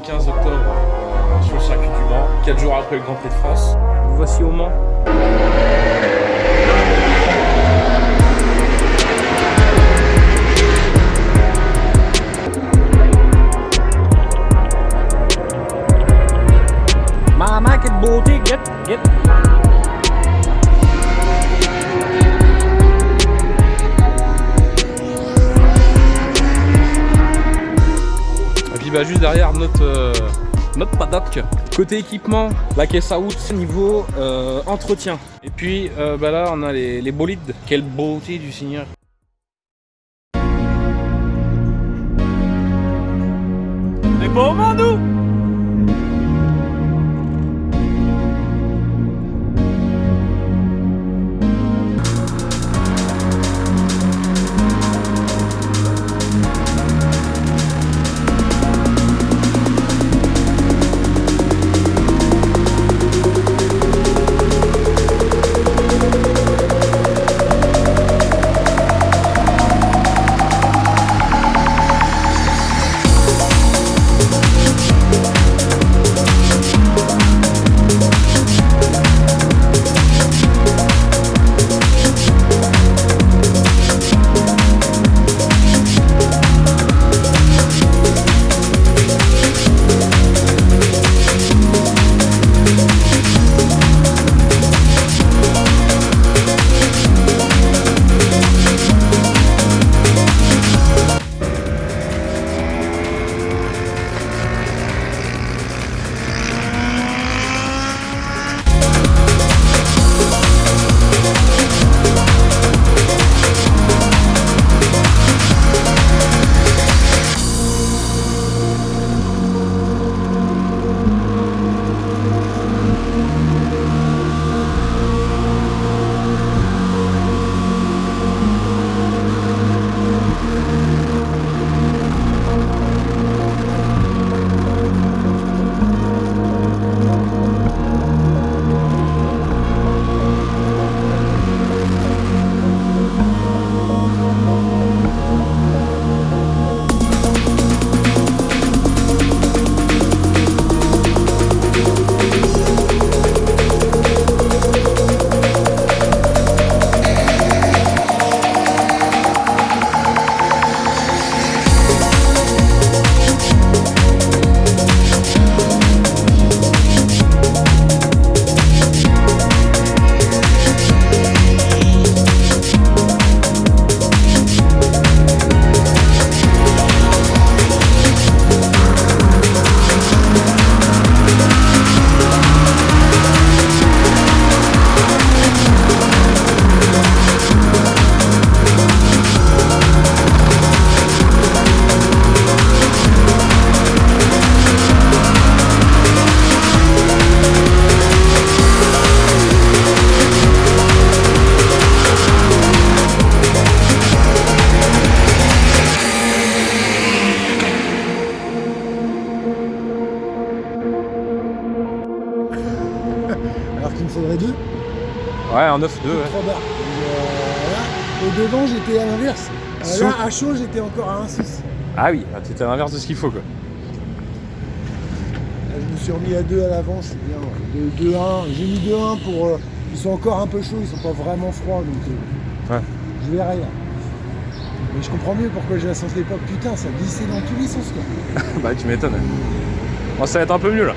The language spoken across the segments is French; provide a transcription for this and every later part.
15 octobre sur le circuit du Mans, 4 jours après le Grand Prix de France. Vous voici au Mans. Mama, quelle beauté, get. Et puis juste derrière notre paddock. Côté équipement, la caisse à out niveau entretien. Et puis là on a les bolides. Quelle beauté du Seigneur. On est pas au Mans nous. faudrait deux. Ouais, un 9-2. Ouais. 3 barres. Et devant, j'étais à l'inverse. Là, à chaud, j'étais encore à 1,6. Ah oui, t'étais à l'inverse de ce qu'il faut, quoi. Là, je me suis remis à 2 à l'avant, c'est bien. 2-1. J'ai mis 2-1 pour. Ils sont encore un peu chauds, ils sont pas vraiment froids, donc ouais. Je verrai là. Mais je comprends mieux pourquoi je la sentais pas. Putain, ça glissait dans tous les sens, quoi. Bah, tu m'étonnes. Bon, ça va être un peu mieux là.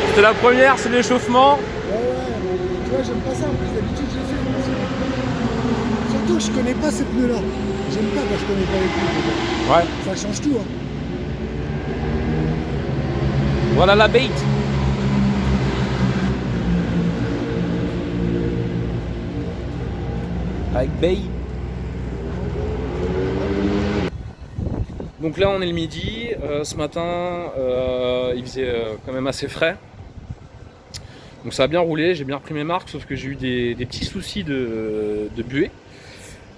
C'était la première, c'est l'échauffement. Ouais, mais tu vois, j'aime pas ça. En plus, d'habitude, je l'ai fait. Surtout, je connais pas ces pneus-là. J'aime pas quand je connais pas les pneus. Ouais. Ça change tout, hein. Voilà la bait. Avec Bay. Donc là on est le midi, ce matin il faisait quand même assez frais. Donc ça a bien roulé, j'ai bien repris mes marques, sauf que j'ai eu des petits soucis de buée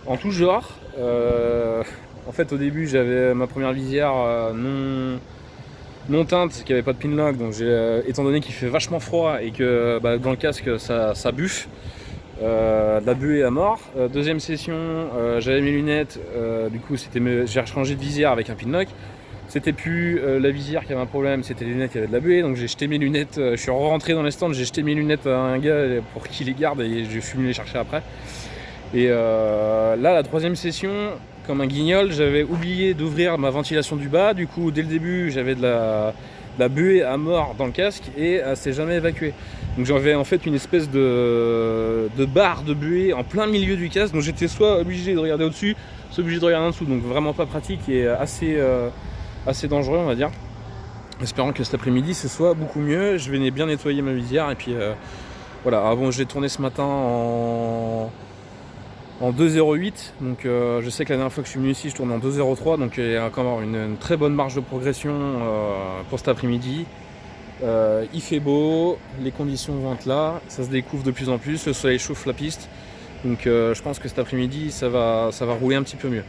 en tout genre. En fait au début j'avais ma première visière non teinte qui avait pas de pinlock, donc étant donné qu'il fait vachement froid et que dans le casque ça buffe. De la buée à mort. Deuxième session, j'avais mes lunettes, du coup j'ai changé de visière avec un pinlock. C'était plus la visière qui avait un problème, c'était les lunettes qui avaient de la buée. Donc j'ai jeté mes lunettes, je suis rentré dans les stands, j'ai jeté mes lunettes à un gars pour qu'il les garde et je suis venu les chercher après. Et là, la troisième session, comme un guignol, j'avais oublié d'ouvrir ma ventilation du bas. Du coup, dès le début, j'avais de la buée à mort dans le casque et elle s'est jamais évacuée. Donc j'avais en fait une espèce de barre de buée en plein milieu du casque. Donc j'étais soit obligé de regarder au-dessus, soit obligé de regarder en dessous. Donc vraiment pas pratique et assez dangereux, on va dire. Espérant que cet après-midi ce soit beaucoup mieux. Je vais bien nettoyer ma visière et puis voilà. Bon, j'ai tourné ce matin en 2,08, donc je sais que la dernière fois que je suis venu ici je tournais en 2,03, donc il y a encore une très bonne marge de progression pour cet après-midi. Il fait beau, les conditions vont être là, ça se découvre de plus en plus, le soleil chauffe la piste, donc je pense que cet après-midi ça va rouler un petit peu mieux.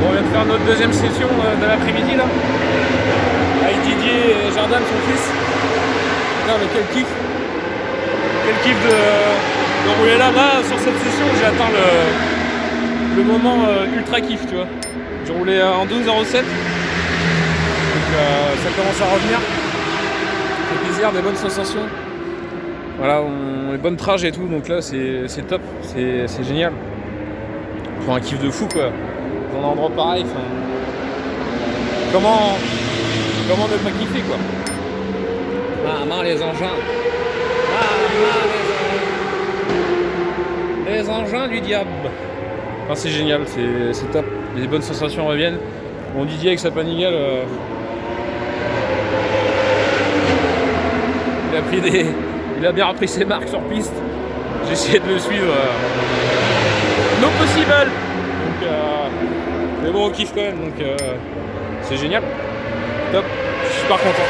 Bon, on vient de faire notre deuxième session de l'après-midi là, avec Didier et Jordan, son fils. Putain, mais quel kiff! Quel kiff de rouler là. Là, sur cette session, j'ai atteint le moment ultra kiff, tu vois. J'ai roulé en 12,07, donc ça commence à revenir. Ça fait plaisir, des bonnes sensations. Voilà, les bonnes trages et tout, donc là c'est top, c'est génial. Pour un kiff de fou quoi. Dans un endroit pareil, comment ne pas kiffer quoi. Maman les engins. Les engins du diable. Enfin, c'est génial, c'est top. Les bonnes sensations reviennent. Mon Didier avec sa Panigale, il a bien repris ses marques sur piste. J'ai essayé de le suivre. No possible. Donc, mais bon, on kiffe quand même, donc c'est génial. Top, je suis super content.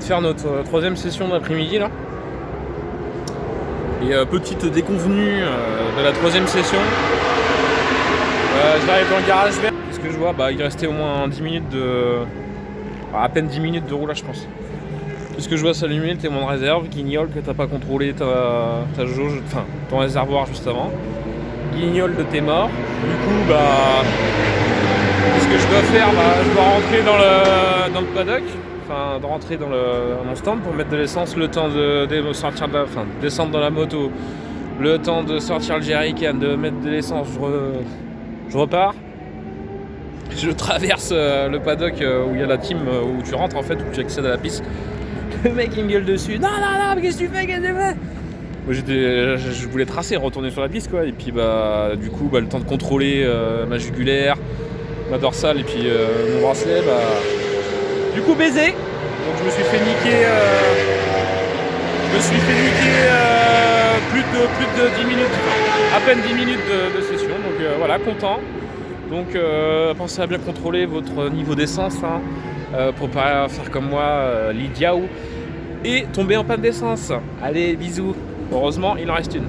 faire notre troisième session d'après-midi là. Et petite déconvenue de la troisième session. J'arrive dans le garage vert. Qu'est-ce que je vois? Il restait au moins 10 minutes de... à peine 10 minutes de roulage, je pense. Qu'est-ce que je vois s'allumer? Le témoin de réserve, guignol que t'as pas contrôlé ta jauge, enfin ton réservoir juste avant. Guignol de tes morts. Du coup, qu'est-ce que je dois faire? Je dois rentrer dans le paddock, enfin de rentrer dans mon stand pour mettre de l'essence, le temps de sortir descendre dans la moto, le temps de sortir le jerrycan, de mettre de l'essence, je repars. Je traverse le paddock où il y a la team, où tu rentres en fait, où tu accèdes à la piste. Le mec il me gueule dessus. Non, qu'est-ce que tu fais? Moi je voulais tracer, retourner sur la piste quoi. Et puis du coup le temps de contrôler ma jugulaire, ma dorsale et puis mon bracelet, du coup baiser. Donc je me suis fait niquer plus de 10 minutes, à peine 10 minutes de session. Donc voilà, content. Donc pensez à bien contrôler votre niveau d'essence pour pas faire comme moi, l'idiot, et tomber en panne d'essence. Allez, bisous. Heureusement, il en reste une.